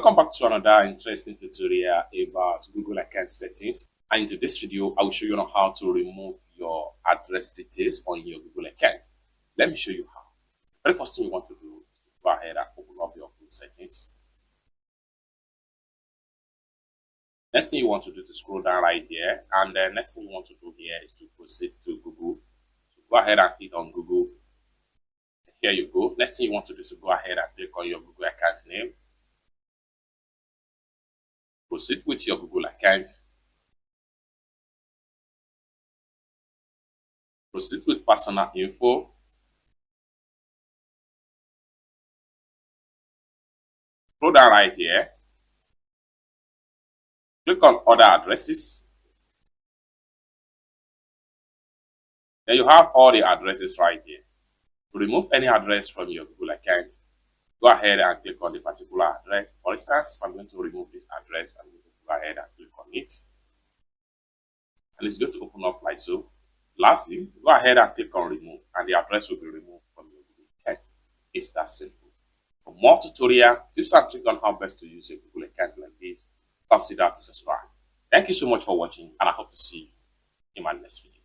Welcome back to another interesting tutorial about Google account settings. And in this video, I will show you how to remove your address details on your Google account. Let me show you how. The very first thing you want to do is to go ahead and open up your phone settings. Next thing you want to do is to scroll down right here, and the next thing you want to do here is to proceed to Google. So go ahead and click on Google. Here you go. Next thing you want to do is to go ahead and click on your Google account name. Proceed with your Google account. Proceed with personal info. Scroll down right here. Click on other addresses. Then you have all the addresses right here. To remove any address from your Google account, go ahead and click on the particular address. For instance, if I'm going to remove this address, I'm going to go ahead and click on it. And it's going to open up like so. Lastly, go ahead and click on remove, and the address will be removed from your Google account. It's that simple. For more tutorial tips and tricks on how best to use a Google account like this, consider to subscribe. Thank you so much for watching, and I hope to see you in my next video.